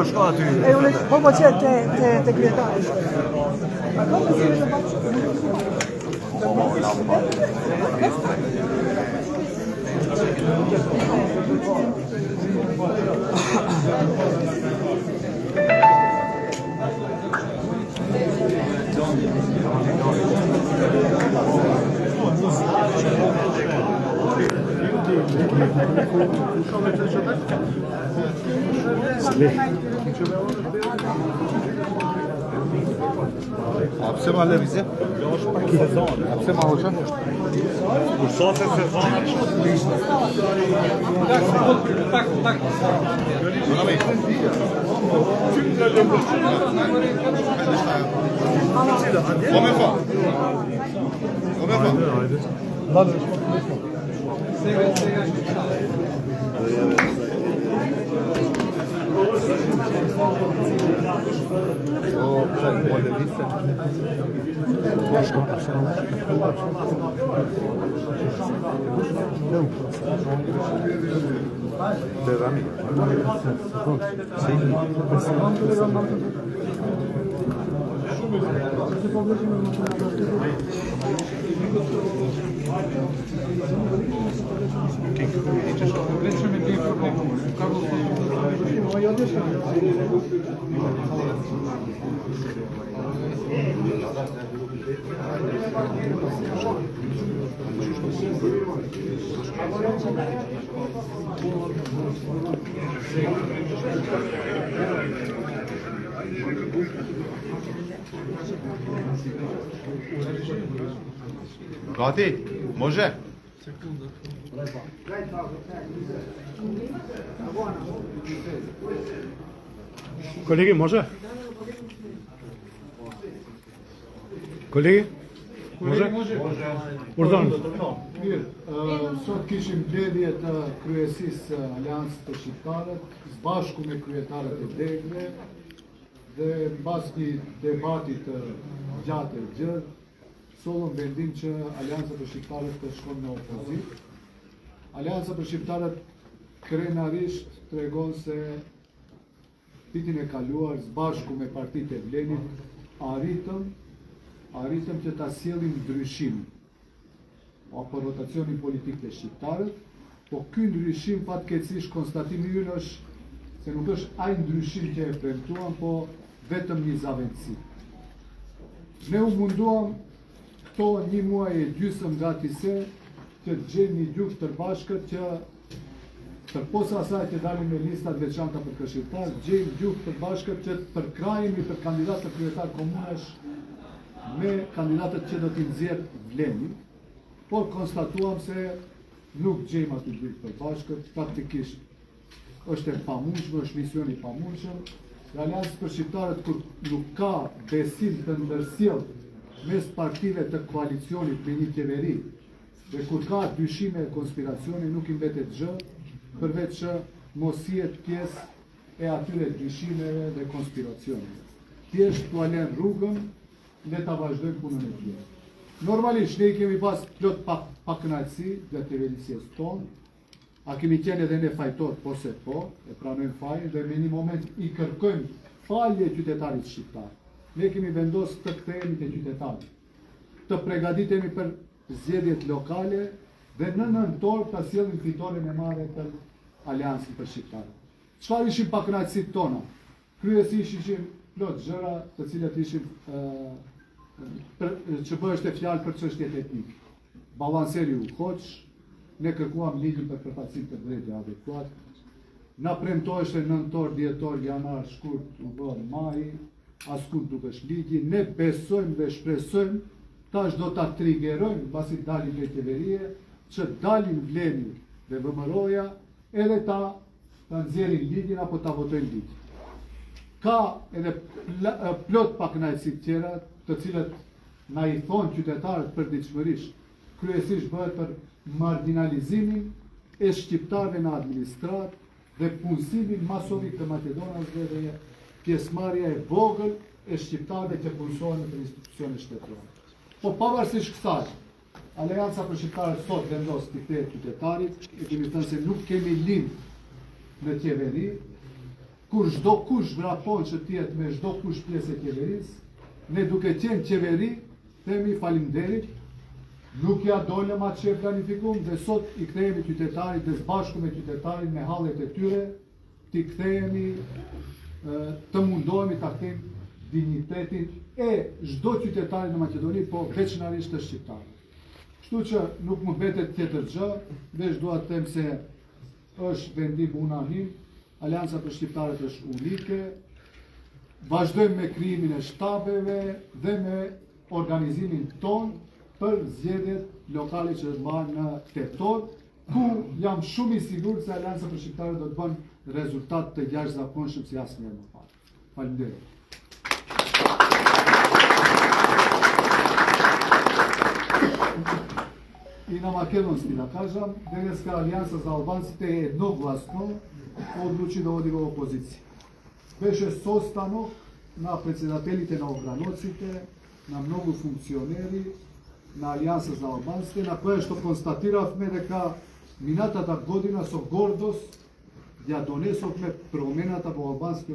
Shko aty. Po që te kryetari. A pse ma lëvizje? A pse ma hoqë? Kur sot e sezon. Come fa? Gati? Može? Kolegi, može? Kolegi? Može? Urdon. Sot kishim mbledhje të kryesisë Aleancës të Shqiptarët, bashku me kryetarët e degëve, dhe mbas një debati të gjatë e gjerë, sollëm vendim që Aleanca për Shqiptarët të shkon në opozitë. Aleanca për Shqiptarët krenarisht tregon se vitin e kaluar, bashku me partitë e Vlenit, arritëm që ta sjellim ndryshim apo rotacionin politik të shqiptarët, po ky ndryshim fatkeqësisht konstatimi ynë është se nuk është ai ndryshim që e premtuam, po vetëm një zaventësi. Ne u munduam këto një muaj e gjysmë gati se që të gjejmë një gjuhë të bashkët që përposa asaj që dalim me listat veçanta për këshilltar, gjejmë gjuhë të bashkët që të përkrahemi për kandidatë të kryetar komunesh me kandidatët që do t'i nxjerr Vleni, por konstatuam se nuk gjejmë aty gjuhë të bashkët, praktikisht është e pamundshme, është misioni i pamundshëm. Aleanca për Shqiptarët kur nuk ka besim të ndërsjellë mes partive të koalicionit me një qeveri, dhe kur ka dyshime e konspiracioni, nuk i mbetet gjë, përveç që mos jetë pjesë e atyre dyshimeve dhe konspiracioneve. Thjesht t'u alen rrugën dhe ta vazhdojmë punën e tij. Normalisht ne kemi pas plot pakënaqësi dhe qeverisjes tonë. A kemi qenë edhe ne fajtor, po se po, e pranojmë fajin dhe me një moment i kërkojmë falje qytetarit shqiptar. Ne kemi vendosur të kthehemi te qytetarit, të përgatitemi për zgjedhjet lokale dhe në nëntor ta sjellim fitoren e madhe për Aleancën për Shqiptarët. Çfarë ishin pakënaqësitë tona? Kryesisht ishin plot gjëra të cilat ishin që bëheshte fjalë për çështjet etnike. Ballanceri u hoq, ne kërkuam ligjin për përfaqësim të drejtë adekuat. Na premtoheshte nëntor, dhjetor, janar, shkurt, u bë maj, askund nuk është ligji. Ne besojmë dhe shpresojmë tash do ta triggerojmë pasi dalim nga qeveria, që dalin Vleni dhe VMRO-ja edhe ta nxjerrin ligjin apo ta votojnë ligjin. Ka edhe plot pakënaqësi të tjera, të cilët na i thonë qytetarët përditshmërisht, kryesisht bëhet për marginalizimin e shqiptarëve në administratë dhe punësimin masovik të makedonasve dhe pjesëmarrja e vogël e shqiptarëve që punësojnë në institucione shtetërore. Po pavarësisht kësaj, Aleanca për Shqiptarët sot vendos t'i kthehet qytetarit, e kemi thënë se nuk kemi lind në qeveri, kur çdo kush vrapon që tjetë me çdo kush pjesë e qeverisë, ne duke qenë qeveri, themi faleminderit, nuk ja dolëm atë që planifikum dhe sot i kthehemi qytetarit dhe bashku me qytetarin me hallet e tyre, t'i kthehemi, të mundohemi ta kthejmë dignitetin e çdo qytetari në Maqedoni, po veçanërisht të shqiptarëve. Kështu që nuk më mbetet tjetër gjë, veç dua të them se është vendim unahim, Alianca për Shqiptarët është unike, vazhdojmë me krijimin e shtabeve dhe me organizimin ton për zgjedhjet lokale që do të bëhen në tetor, ku jam shumë i sigurt se Alianca për Shqiptarët do të bën rezultat të jashtëzakonshëm si asnjëherë më parë. Faleminderit. I na makedonski da kažem, Denevska alijansa za Albancите je jednoglasno odluči da vodi u opoziciji. Беше состанок на председателите на ограноците, на многу функционери на Алијанса за Албанците, на кое што констатиравме дека минатата година со гордост ја донесовме промената во албанскиот